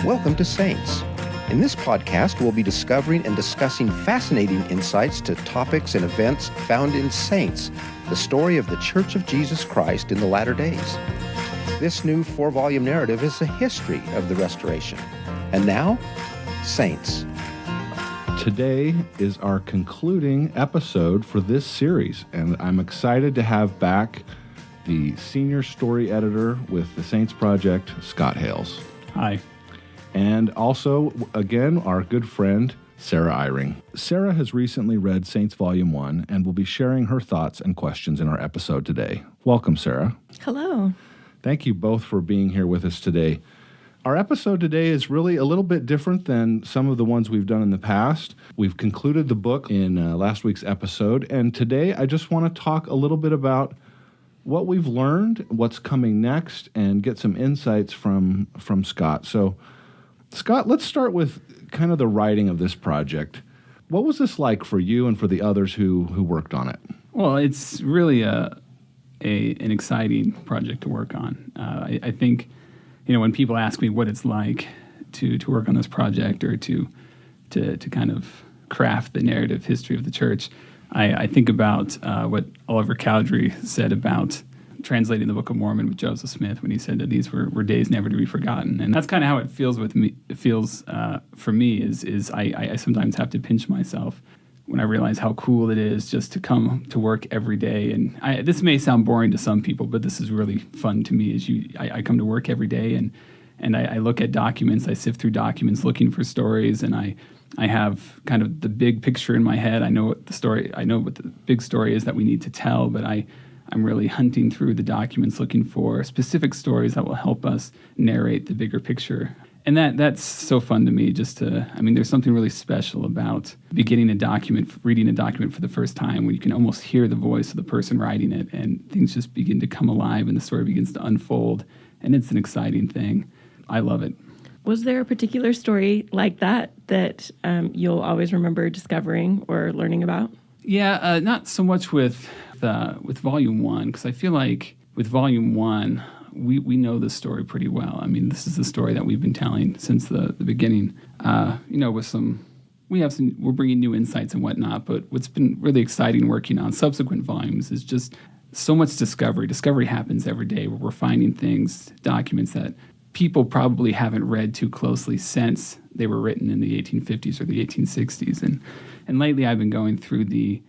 Welcome to Saints. In this podcast, we'll be discovering and discussing fascinating insights to topics and events found in Saints, the story of the Church of Jesus Christ in the latter days. This new 4-volume narrative is a history of the Restoration. And now, Saints. Today is our concluding episode for this series, and I'm excited to have back the senior story editor with the Saints Project, Scott Hales. Hi. And also, again, our good friend, Sarah Eyring. Sarah has recently read Saints Volume 1 and will be sharing her thoughts and questions in our episode today. Welcome, Sarah. Hello. Thank you both for being here with us today. Our episode today is really a little bit different than some of the ones we've done in the past. We've concluded the book in last week's episode, and today I just want to talk a little bit about what we've learned, what's coming next, and get some insights from Scott. So, Scott, let's start with kind of the writing of this project. What was this like for you and for the others who worked on it? Well, it's really an exciting project to work on. I think, when people ask me what it's like to work on this project or to kind of craft the narrative history of the church, I think about what Oliver Cowdery said about translating the Book of Mormon with Joseph Smith when he said that these were days never to be forgotten. And that's kind of how it feels with me. It feels for me is I sometimes have to pinch myself when I realize how cool it is just to come to work every day. And this may sound boring to some people, but this is really fun to me. I come to work every day and I look at documents, I sift through documents looking for stories, and I have kind of the big picture in my head. I know what the big story is that we need to tell, but I'm really hunting through the documents looking for specific stories that will help us narrate the bigger picture. And that's so fun to me there's something really special about reading a document for the first time when you can almost hear the voice of the person writing it and things just begin to come alive and the story begins to unfold. And it's an exciting thing. I love it. Was there a particular story like that you'll always remember discovering or learning about? Yeah, not so much with Volume 1, because I feel like with Volume 1, we know the story pretty well. I mean, this is the story that we've been telling since the beginning. We're bringing new insights and whatnot, but what's been really exciting working on subsequent volumes is just so much discovery. Discovery happens every day where we're finding things, documents that people probably haven't read too closely since they were written in the 1850s or the 1860s. And lately I've been going through the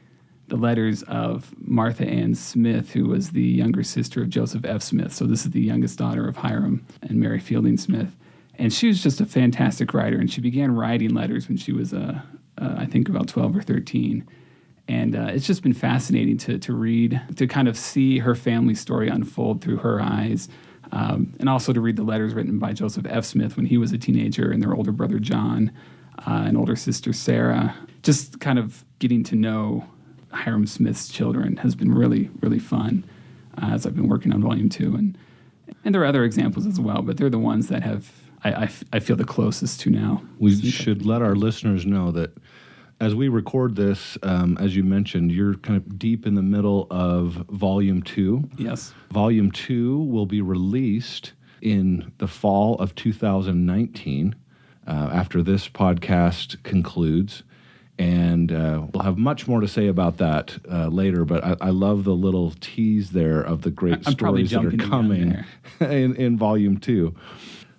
letters of Martha Ann Smith, who was the younger sister of Joseph F. Smith. So this is the youngest daughter of Hiram and Mary Fielding Smith. And she was just a fantastic writer, and she began writing letters when she was, I think, about 12 or 13. And it's just been fascinating to read, to kind of see her family story unfold through her eyes, and also to read the letters written by Joseph F. Smith when he was a teenager, and their older brother John, and older sister Sarah. Just kind of getting to know Hiram Smith's children has been really, really fun as I've been working on Volume 2. And there are other examples as well, but they're the ones that I feel the closest to now. We should let our listeners know that as we record this, as you mentioned, you're kind of deep in the middle of Volume 2. Yes. Volume 2 will be released in the fall of 2019 after this podcast concludes. And we'll have much more to say about that later, but I love the little tease there of the great stories that are coming in Volume 2.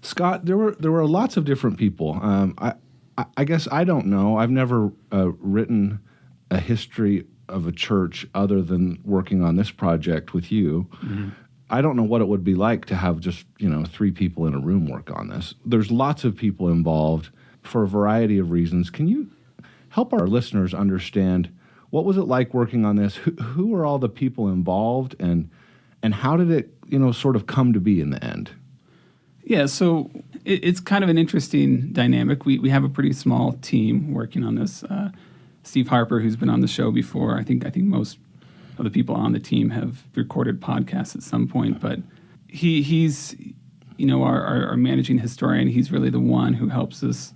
Scott, there were lots of different people. I guess I don't know. I've never written a history of a church other than working on this project with you. Mm-hmm. I don't know what it would be like to have just 3 people in a room work on this. There's lots of people involved for a variety of reasons. Can you help our listeners understand what was it like working on this? Who were all the people involved, and how did it sort of come to be in the end? Yeah, so it's kind of an interesting dynamic. We have a pretty small team working on this. Steve Harper, who's been on the show before, I think most of the people on the team have recorded podcasts at some point, but he's our managing historian. He's really the one who helps us.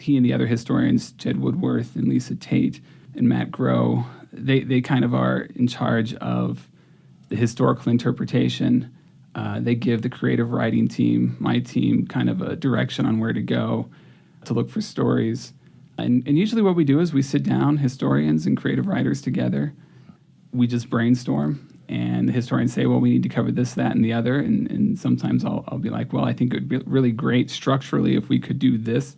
He and the other historians, Jed Woodworth and Lisa Tate and Matt Groh, they kind of are in charge of the historical interpretation They give the creative writing team, my team, kind of a direction on where to go to look for stories. And usually what we do is we sit down, historians and creative writers together. We just brainstorm, and the historians say, well, we need to cover this, that, and the other. And sometimes I'll be like, well, I think it would be really great structurally if we could do this,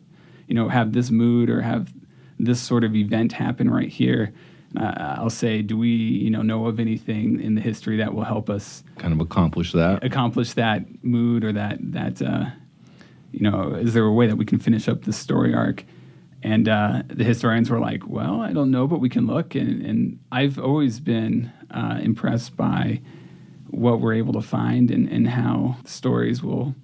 have this mood or have this sort of event happen right here. I'll say, do we, know of anything in the history that will help us kind of accomplish that mood or that is there a way that we can finish up this story arc? And the historians were like, well, I don't know, but we can look. And I've always been impressed by what we're able to find and how stories will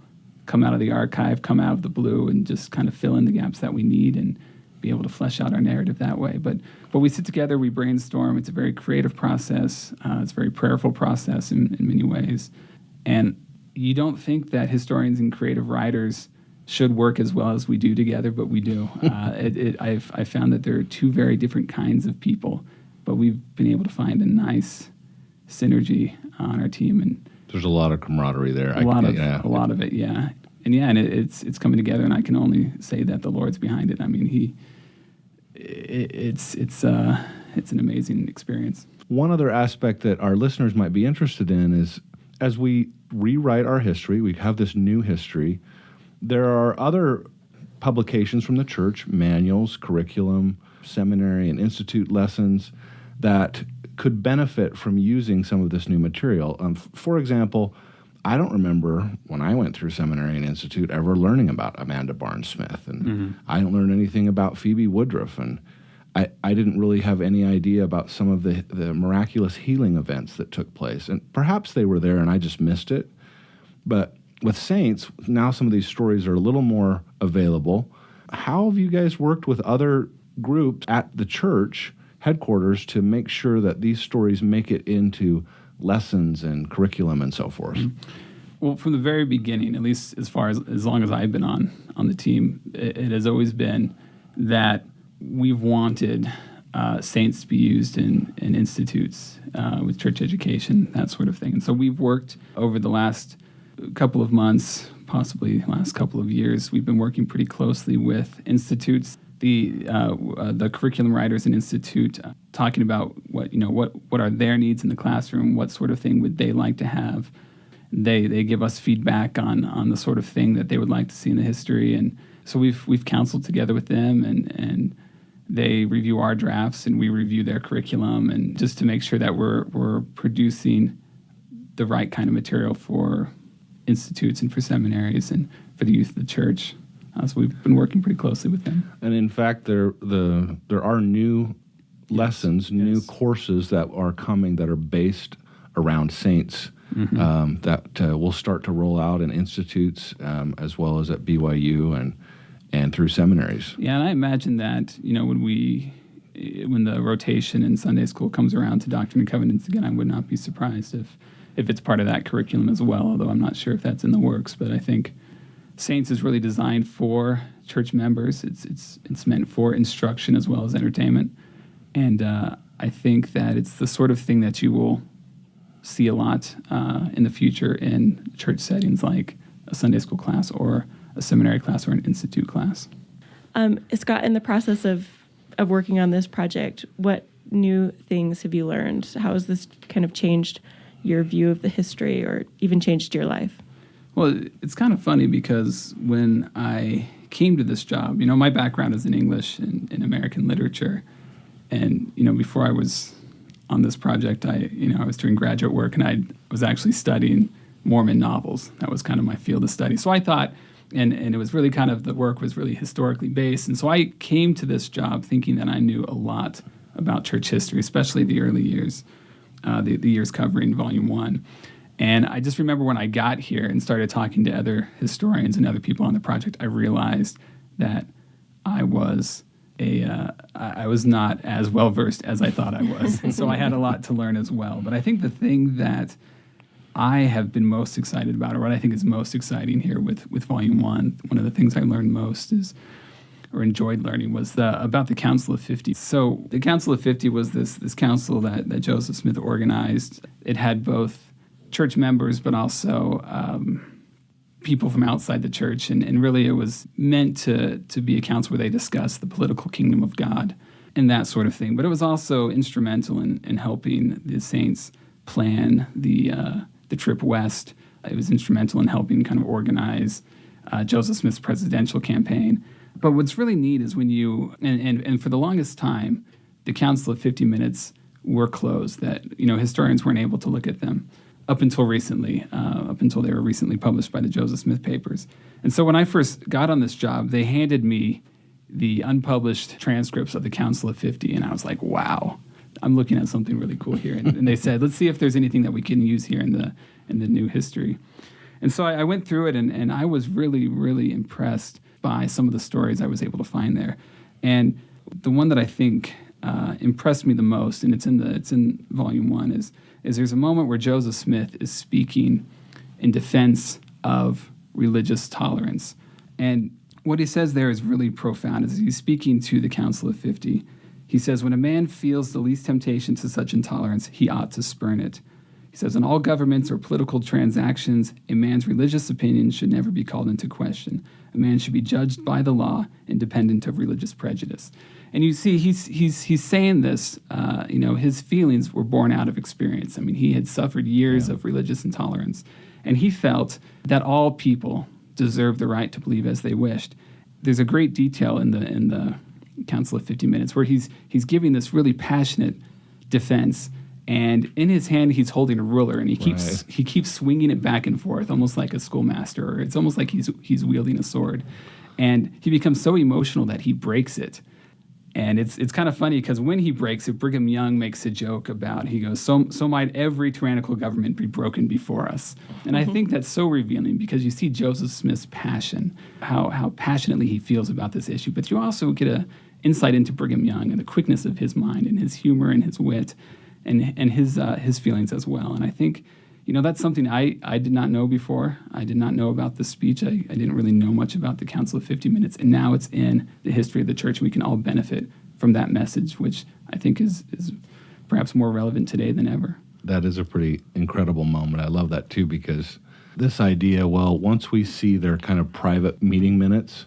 come out of the archive, come out of the blue, and just kind of fill in the gaps that we need and be able to flesh out our narrative that way. But we sit together, we brainstorm. It's a very creative process. It's a very prayerful process in many ways. And you don't think that historians and creative writers should work as well as we do together, but we do. I've found that there are two very different kinds of people, but we've been able to find a nice synergy on our team, and there's a lot of camaraderie there. A lot of it, yeah. And it's coming together, and I can only say that the Lord's behind it. I mean, it's an amazing experience. One other aspect that our listeners might be interested in is, as we rewrite our history, we have this new history. There are other publications from the church, manuals, curriculum, seminary, and institute lessons that could benefit from using some of this new material. For example, I don't remember when I went through seminary and institute ever learning about Amanda Barnes Smith, and I didn't learn anything about Phoebe Woodruff, and I didn't really have any idea about some of the miraculous healing events that took place. And perhaps they were there and I just missed it. But with saints, now some of these stories are a little more available. How have you guys worked with other groups at the church headquarters to make sure that these stories make it into lessons and curriculum and so forth? Well, from the very beginning, at least as long as I've been on the team, it has always been that we've wanted saints to be used in institutes with church education, that sort of thing. And so we've worked over the last couple of months, possibly last couple of years, we've been working pretty closely with institutes, the curriculum writers in institute, talking about what are their needs in the classroom, what sort of thing would they like to have. They give us feedback on the sort of thing that they would like to see in the history, and so we've counseled together with them, and they review our drafts and we review their curriculum, and just to make sure that we're producing the right kind of material for institutes and for seminaries and for the youth of the church. So we've been working pretty closely with them. And in fact, there are new lessons, new courses that are coming that are based around saints that will start to roll out in institutes as well as at BYU and through seminaries. Yeah, and I imagine that when the rotation in Sunday school comes around to Doctrine and Covenants again, I would not be surprised if it's part of that curriculum as well, although I'm not sure if that's in the works. But I think Saints is really designed for church members. It's meant for instruction as well as entertainment. And I think that it's the sort of thing that you will see a lot in the future in church settings like a Sunday school class or a seminary class or an institute class. Scott, in the process of working on this project, what new things have you learned? How has this kind of changed your view of the history or even changed your life? Well, it's kind of funny because when I came to this job, my background is in English and in American literature. And, before I was on this project, I was doing graduate work and I was actually studying Mormon novels. That was kind of my field of study. So I thought, and it was really kind of, the work was really historically based. And so I came to this job thinking that I knew a lot about church history, especially the early years, the years covering Volume 1. And I just remember when I got here and started talking to other historians and other people on the project, I realized that I was not as well-versed as I thought I was. And so I had a lot to learn as well. But I think the thing that I have been most excited about, or what I think is most exciting here with Volume 1, one of the things I learned most or enjoyed learning, was about the Council of 50. So the Council of 50 was this council that Joseph Smith organized. It had both church members, but also people from outside the church. And really it was meant to be a council where they discuss the political kingdom of God and that sort of thing. But it was also instrumental in helping the saints plan the trip west. It was instrumental in helping kind of organize Joseph Smith's presidential campaign. But what's really neat is when you, and for the longest time, the Council of 50 Minutes were closed, that, historians weren't able to look at them up until recently, up until they were recently published by the Joseph Smith Papers. And so when I first got on this job, they handed me the unpublished transcripts of the Council of 50, and I was like, wow, I'm looking at something really cool here. And they said, let's see if there's anything that we can use here in the new history. And so I went through it, and I was really, really impressed by some of the stories I was able to find there. And the one that I think impressed me the most, and it's in volume 1, is there's a moment where Joseph Smith is speaking in defense of religious tolerance. And what he says there is really profound. As he's speaking to the Council of 50, he says, when a man feels the least temptation to such intolerance, he ought to spurn it. He says, in all governments or political transactions, a man's religious opinion should never be called into question. A man should be judged by the law, independent of religious prejudice. And you see, he's saying this, his feelings were born out of experience. I mean, he had suffered years of religious intolerance, and he felt that all people deserved the right to believe as they wished. There's a great detail in the Council of 50 Minutes where he's giving this really passionate defense, and in his hand he's holding a ruler, and he keeps swinging it back and forth, almost like a schoolmaster, or it's almost like he's wielding a sword, and he becomes so emotional that he breaks it. And it's kind of funny because when he breaks it, Brigham Young makes a joke about, he goes, so might every tyrannical government be broken before us. And I think that's so revealing because you see Joseph Smith's passion, how passionately he feels about this issue. But you also get an insight into Brigham Young and the quickness of his mind and his humor and his wit and his feelings as well. And I think, that's something I did not know before. I did not know about this speech. I didn't really know much about the Council of 50 Minutes, and now it's in the history of the church. We can all benefit from that message, which I think is perhaps more relevant today than ever. That is a pretty incredible moment. I love that too, because this idea, once we see their kind of private meeting minutes,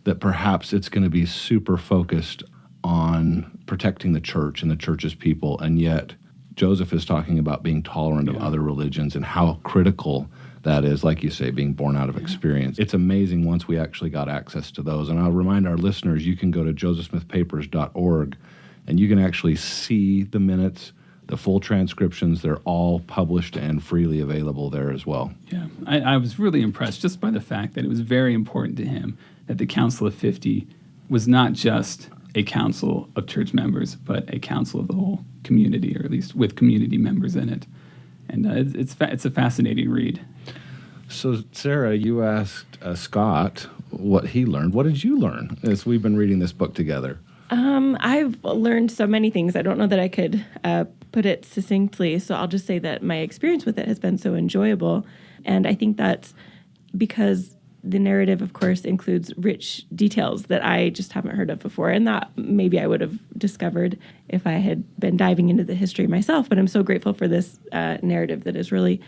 that perhaps it's going to be super focused on protecting the church and the church's people, and yet Joseph is talking about being tolerant of other religions and how critical that is, like you say, being born out of experience. It's amazing once we actually got access to those. And I'll remind our listeners, you can go to josephsmithpapers.org and you can actually see the minutes, the full transcriptions. They're all published and freely available there as well. Yeah, I was really impressed just by the fact that it was very important to him that the Council of 50 was not just a council of church members, but a council of the whole community, or at least with community members in it. And it's a fascinating read. So, Sarah, you asked Scott what he learned. What did you learn as we've been reading this book together? I've learned so many things. I don't know that I could put it succinctly, so I'll just say that my experience with it has been so enjoyable. And I think that's because the narrative, of course, includes rich details that I just haven't heard of before, and that maybe I would have discovered if I had been diving into the history myself. But I'm so grateful for this narrative that has really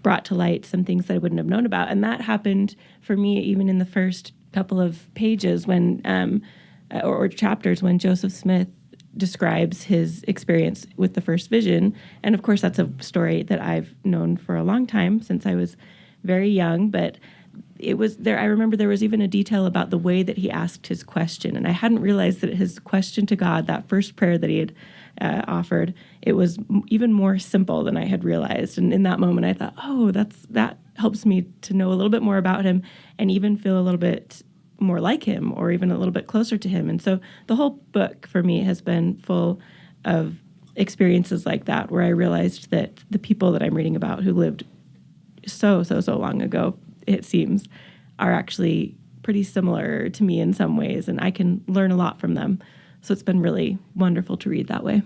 brought to light some things that I wouldn't have known about. And that happened for me even in the first couple of pages when, or chapters, when Joseph Smith describes his experience with the first vision. And of course, that's a story that I've known for a long time, since I was very young, but it was there. I remember there was even a detail about the way that he asked his question, and I hadn't realized that his question to God, that first prayer that he had offered, it was even more simple than I had realized. And in that moment, I thought, oh, that helps me to know a little bit more about him, and even feel a little bit more like him, or even a little bit closer to him. And so the whole book for me has been full of experiences like that, where I realized that the people that I'm reading about who lived so long ago, it seems, are actually pretty similar to me in some ways, and I can learn a lot from them. So it's been really wonderful to read that way.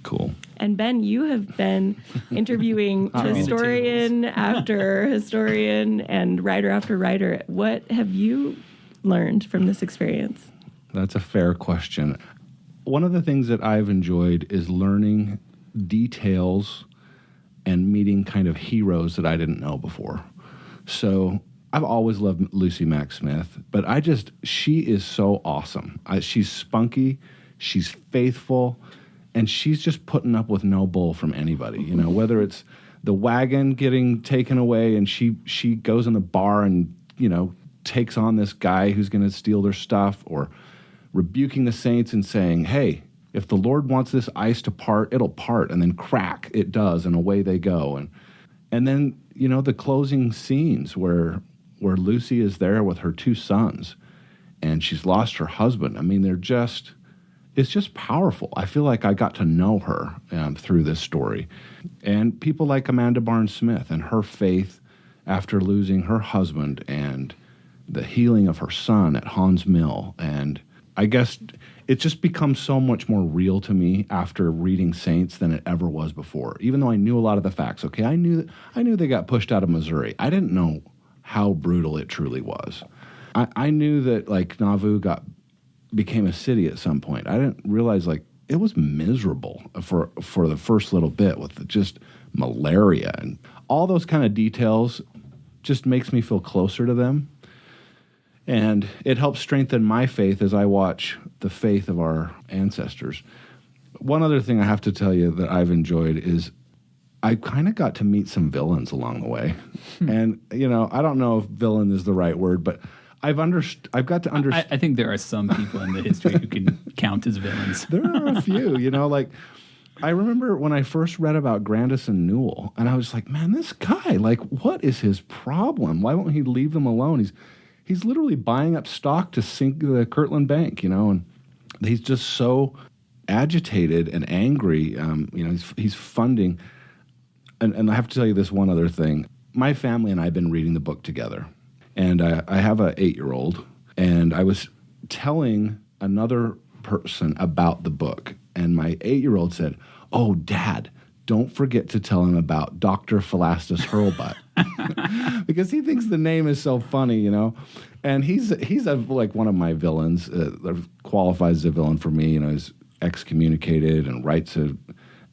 Cool. And Ben, you have been interviewing historian after historian and writer after writer. What have you learned from this experience? That's a fair question. One of the things that I've enjoyed is learning details and meeting kind of heroes that I didn't know before. So I've always loved Lucy Mack Smith, but she is so awesome. She's spunky, she's faithful, and she's just putting up with no bull from anybody. You know, whether it's the wagon getting taken away and she goes in the bar and, you know, takes on this guy who's going to steal their stuff, or rebuking the saints and saying, hey, if the Lord wants this ice to part, it'll part, and then crack, it does, and away they go. And then, you know, the closing scenes where Lucy is there with her 2 sons and she's lost her husband. I mean, it's just powerful. I feel like I got to know her through this story. And people like Amanda Barnes Smith and her faith after losing her husband, and the healing of her son at Hans Mill. And I guess it just becomes so much more real to me after reading Saints than it ever was before. Even though I knew a lot of the facts. Okay, I knew they got pushed out of Missouri. I didn't know how brutal it truly was. I knew that like Nauvoo became a city at some point. I didn't realize like it was miserable for the first little bit with just malaria, and all those kind of details just makes me feel closer to them. And it helps strengthen my faith as I watch the faith of our ancestors. One other thing I have to tell you that I've enjoyed is I kind of got to meet some villains along the way. And, you know, I don't know if villain is the right word, but I've got to understand. I think there are some people in the history who can count as villains. There are a few, you know, like I remember when I first read about Grandison Newell, and I was like, man, this guy, like, what is his problem? Why won't he leave them alone? He's literally buying up stock to sink the Kirtland Bank, you know, and he's just so agitated and angry. You know, he's funding. And I have to tell you this one other thing. My family and I have been reading the book together. And I have an 8-year-old, and I was telling another person about the book. And my 8-year-old said, oh, Dad, don't forget to tell him about Dr. Philastus Hurlbut. Because he thinks the name is so funny, you know. And he's like one of my villains, that qualifies as a villain for me. You know, he's excommunicated and writes an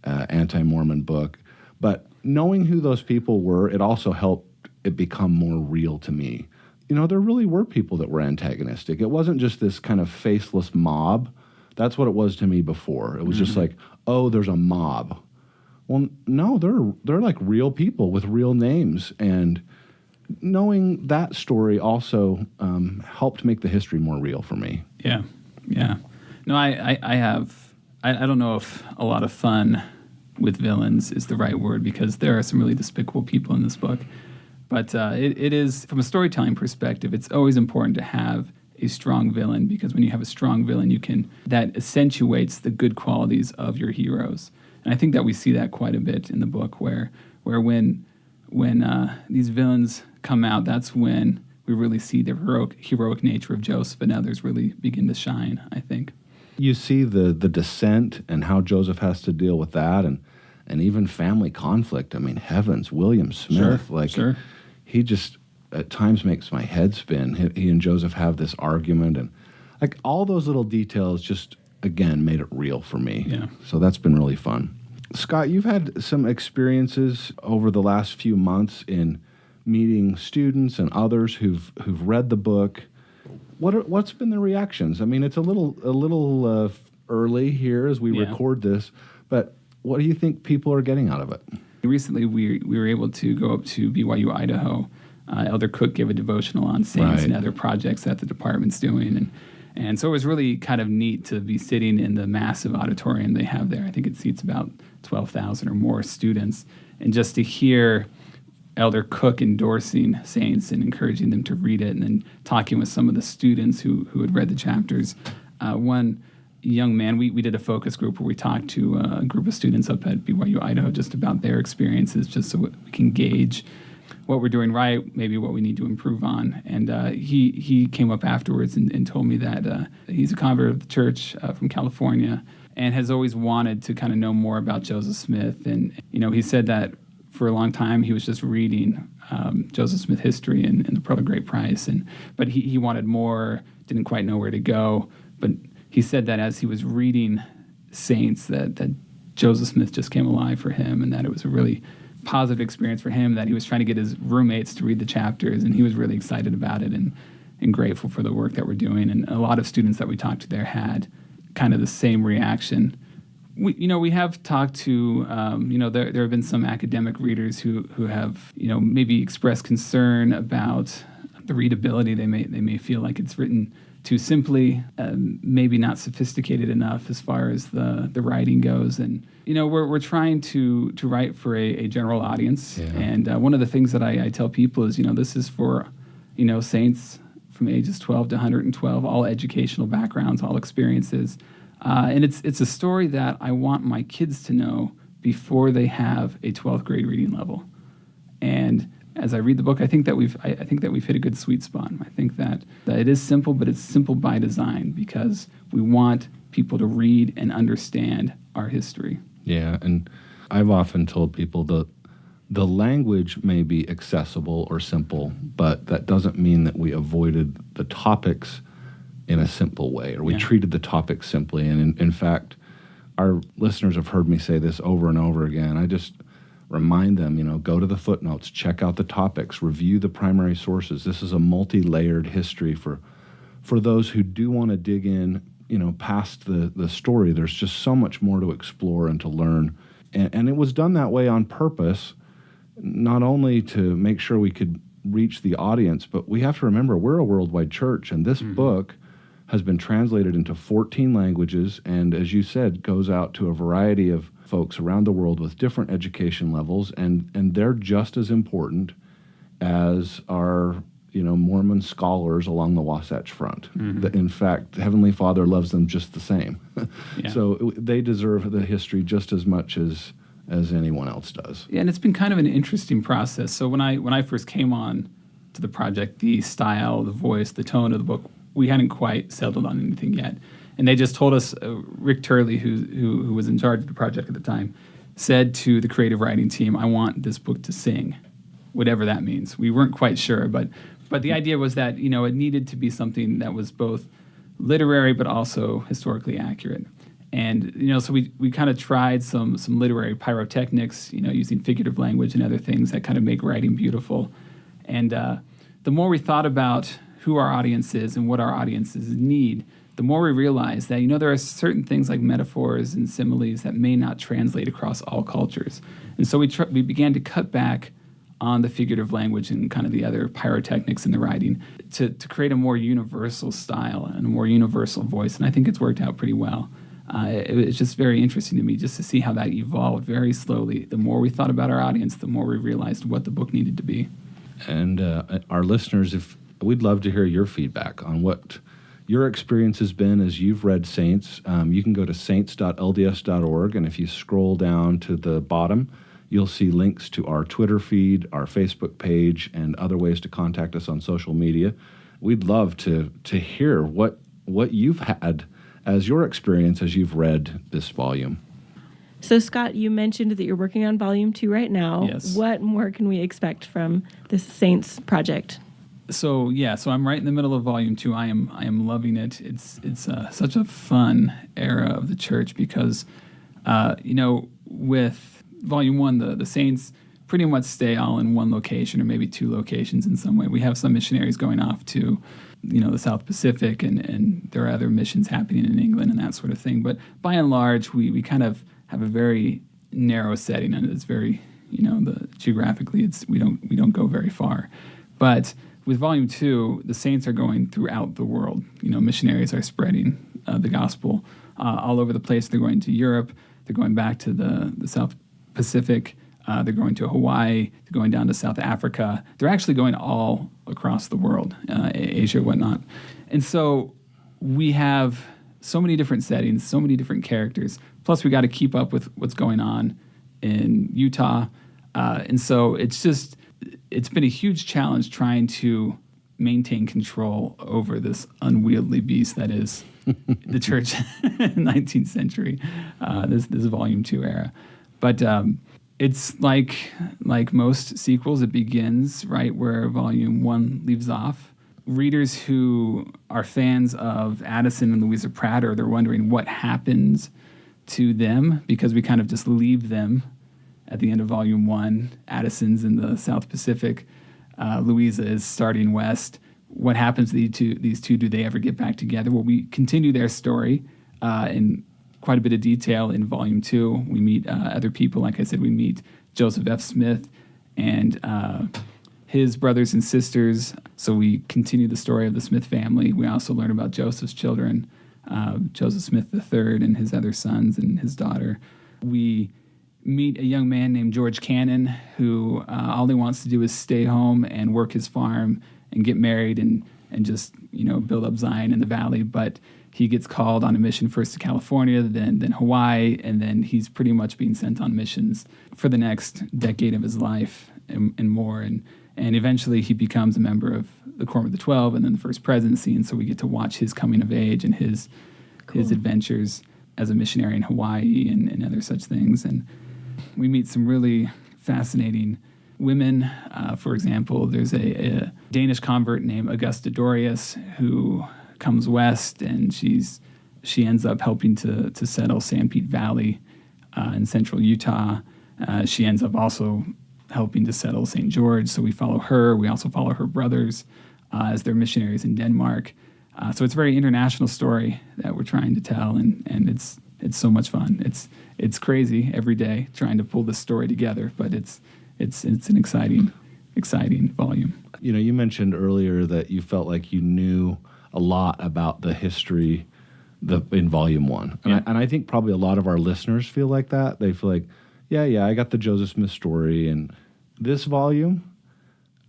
anti-Mormon book. But knowing who those people were, it also helped it become more real to me. You know, there really were people that were antagonistic. It wasn't just this kind of faceless mob. That's what it was to me before. It was just like, oh, there's a mob. Well, no, they're like real people with real names. And knowing that story also helped make the history more real for me. Yeah. No, I don't know if a lot of fun with villains is the right word, because there are some really despicable people in this book. But it is, from a storytelling perspective, it's always important to have a strong villain, because when you have a strong villain, that accentuates the good qualities of your heroes. And I think that we see that quite a bit in the book, where when these villains come out, that's when we really see the heroic nature of Joseph and others really begin to shine, I think. You see the dissent and how Joseph has to deal with that, and even family conflict. I mean, heavens, William Smith, Sure. He just at times makes my head spin. He and Joseph have this argument, and like all those little details just, again, made it real for me. Yeah. So that's been really fun. Scott, you've had some experiences over the last few months in meeting students and others who've read the book. What's been the reactions? I mean, it's a little early here as we record this, but what do you think people are getting out of it? Recently, we were able to go up to BYU, Idaho. Elder Cook gave a devotional on saints and other projects that the department's doing, and so it was really kind of neat to be sitting in the massive auditorium they have there. I think it seats about 12,000 or more students, and just to hear Elder Cook endorsing saints and encouraging them to read it, and then talking with some of the students who had read the chapters. One young man, we did a focus group where we talked to a group of students up at BYU, Idaho, just about their experiences, just so we can gauge what we're doing right, maybe what we need to improve on. And he came up afterwards and told me that he's a convert of the church from California and has always wanted to kind of know more about Joseph Smith. And, you know, he said that for a long time he was just reading Joseph Smith history and the Pearl of Great Price, but he wanted more, didn't quite know where to go. But he said that as he was reading Saints, that Joseph Smith just came alive for him, and that it was a really positive experience for him that he was trying to get his roommates to read the chapters, and he was really excited about it and grateful for the work that we're doing. And a lot of students that we talked to there had kind of the same reaction. We have talked to, there have been some academic readers who have, maybe expressed concern about the readability. They may feel like it's written too simply, maybe not sophisticated enough as far as the writing goes. And, we're trying to write for a general audience. Yeah. And one of the things that I tell people is, this is for, saints from ages 12 to 112, all educational backgrounds, all experiences. And it's a story that I want my kids to know before they have a 12th grade reading level. And as I read the book, I think that we've hit a good sweet spot. I think that it is simple, but it's simple by design because we want people to read and understand our history. Yeah, and I've often told people that the language may be accessible or simple, but that doesn't mean that we avoided the topics in a simple way, or we treated the topics simply. And in fact, our listeners have heard me say this over and over again. I just remind them, go to the footnotes, check out the topics, review the primary sources. This is a multi-layered history for those who do want to dig in, past the story. There's just so much more to explore and to learn. And it was done that way on purpose, not only to make sure we could reach the audience, but we have to remember we're a worldwide church, and this book has been translated into 14 languages, and as you said, goes out to a variety of folks around the world with different education levels, and they're just as important as our Mormon scholars along the Wasatch Front. In fact, Heavenly Father loves them just the same. Yeah. So they deserve the history just as much as anyone else does. Yeah, and it's been kind of an interesting process. So when I first came on to the project, the style, the voice, the tone of the book, we hadn't quite settled on anything yet. And they just told us, Rick Turley, who was in charge of the project at the time, said to the creative writing team, I want this book to sing, whatever that means. We weren't quite sure, but the idea was that, it needed to be something that was both literary but also historically accurate. And, so we kind of tried some literary pyrotechnics, using figurative language and other things that kind of make writing beautiful. And the more we thought about who our audience is and what our audiences need, the more we realize that, there are certain things like metaphors and similes that may not translate across all cultures. And so we began to cut back on the figurative language and kind of the other pyrotechnics in the writing to create a more universal style and a more universal voice. And I think it's worked out pretty well. It's just very interesting to me just to see how that evolved very slowly. The more we thought about our audience, the more we realized what the book needed to be. And our listeners, we'd love to hear your feedback on what your experience has been as you've read Saints. You can go to saints.lds.org, and if you scroll down to the bottom, you'll see links to our Twitter feed, our Facebook page, and other ways to contact us on social media. We'd love to hear what you've had as your experience as you've read this volume. So, Scott, you mentioned that you're working on Volume 2 right now. Yes. What more can we expect from this Saints project? So I'm right in the middle of Volume 2. I am loving it. It's such a fun era of the church because, with Volume 1, the Saints pretty much stay all in one location or maybe two locations in some way. We have some missionaries going off to, the South Pacific, and there are other missions happening in England and that sort of thing. But by and large, we kind of have a very narrow setting, and it's very, geographically, we don't go very far. But with Volume 2, the Saints are going throughout the world. Missionaries are spreading the gospel all over the place. They're going to Europe. They're going back to the South Pacific. They're going to Hawaii. They're going down to South Africa. They're actually going all across the world, Asia, whatnot. And so we have so many different settings, so many different characters. Plus, we got to keep up with what's going on in Utah. And so it's been a huge challenge trying to maintain control over this unwieldy beast that is the church in the 19th century, this Volume 2 era. But it's like most sequels, it begins right where Volume 1 leaves off. Readers who are fans of Addison and Louisa Pratt, they're wondering what happens to them because we kind of just leave them at the end of Volume 1. Addison's in the South Pacific. Louisa is starting west. What happens to these two? Do they ever get back together? Well, we continue their story in quite a bit of detail in Volume 2. We meet other people. Like I said, we meet Joseph F. Smith and his brothers and sisters. So we continue the story of the Smith family. We also learn about Joseph's children, Joseph Smith III and his other sons and his daughter. We meet a young man named George Cannon who all he wants to do is stay home and work his farm and get married and just, build up Zion in the valley. But he gets called on a mission first to California, then Hawaii, and then he's pretty much being sent on missions for the next decade of his life and more. And eventually he becomes a member of the Quorum of the 12 and then the First Presidency. And so we get to watch his coming of age and his adventures as a missionary in Hawaii and other such things. And we meet some really fascinating women. For example, there's a Danish convert named Augusta Dorius who comes west, and she ends up helping to settle Sanpete Valley in central Utah. She ends up also helping to settle St. George, so we follow her. We also follow her brothers as they're missionaries in Denmark. So it's a very international story that we're trying to tell, and it's so much fun. It's crazy every day trying to pull this story together, but it's an exciting volume. You mentioned earlier that you felt like you knew a lot about the history in Volume 1. And I think probably a lot of our listeners feel like that. They feel like, yeah, I got the Joseph Smith story. And this volume,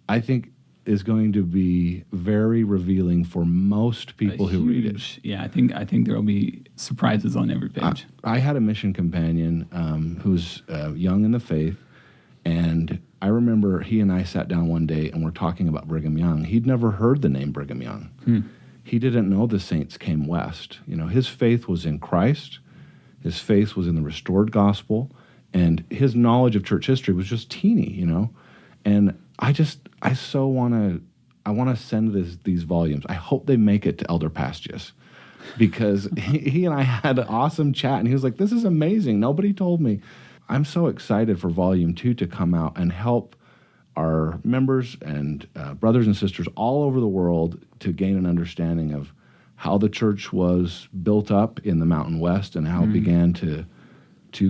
I think, is going to be very revealing for most people who read it. Yeah, I think there will be surprises on every page. I had a mission companion who's young in the faith, and I remember he and I sat down one day and we're talking about Brigham Young. He'd never heard the name Brigham Young. He didn't know the saints came west. His faith was in Christ. His faith was in the restored gospel. And his knowledge of church history was just teeny, And I so want to send these volumes. I hope they make it to Elder Pastius, because he and I had an awesome chat, and he was like, this is amazing. Nobody told me. I'm so excited for Volume 2 to come out and help our members and brothers and sisters all over the world to gain an understanding of how the church was built up in the Mountain West and how it began to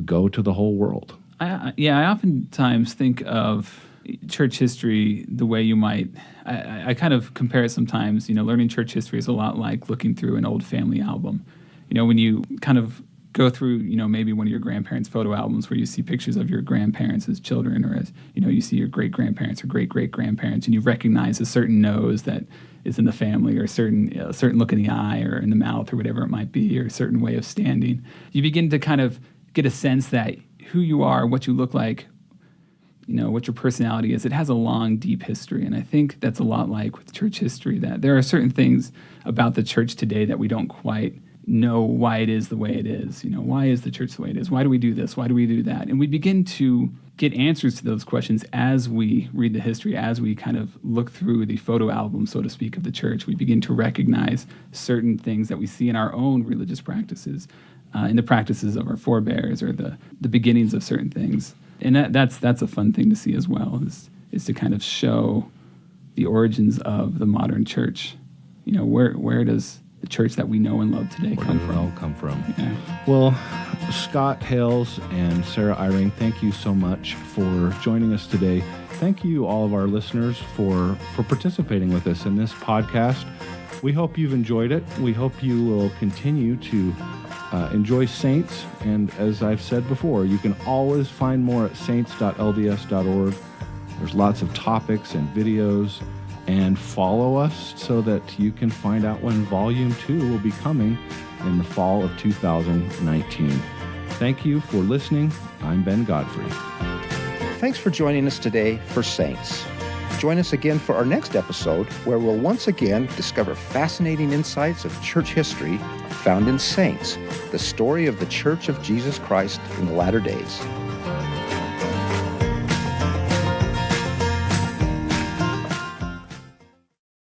go to the whole world. I oftentimes think of church history the way you might, I kind of compare it sometimes, learning church history is a lot like looking through an old family album. When you kind of go through, maybe one of your grandparents' photo albums where you see pictures of your grandparents as children, or as, you see your great-grandparents or great-great-grandparents, and you recognize a certain nose that is in the family, or a certain look in the eye or in the mouth or whatever it might be, or a certain way of standing. You begin to kind of get a sense that who you are, what you look like, what your personality is, it has a long, deep history. And I think that's a lot like with church history, that there are certain things about the church today that we don't quite know why it is the way it is. Why is the church the way it is? Why do we do this? Why do we do that? And we begin to get answers to those questions as we read the history, as we kind of look through the photo album, so to speak, of the church. We begin to recognize certain things that we see in our own religious practices, in the practices of our forebears, or the beginnings of certain things. And that's a fun thing to see as well, is to kind of show the origins of the modern church. Where does the church that we know and love today come from? Yeah. Well, Scott Hales and Sarah Eyring, thank you so much for joining us today. Thank you, all of our listeners, for participating with us in this podcast. We hope you've enjoyed it. We hope you will continue to enjoy Saints. And as I've said before, you can always find more at saints.lds.org. There's lots of topics and videos. And follow us so that you can find out when Volume 2 will be coming in the fall of 2019. Thank you for listening. I'm Ben Godfrey. Thanks for joining us today for Saints. Join us again for our next episode, where we'll once again discover fascinating insights of church history found in Saints, the story of the Church of Jesus Christ in the latter days.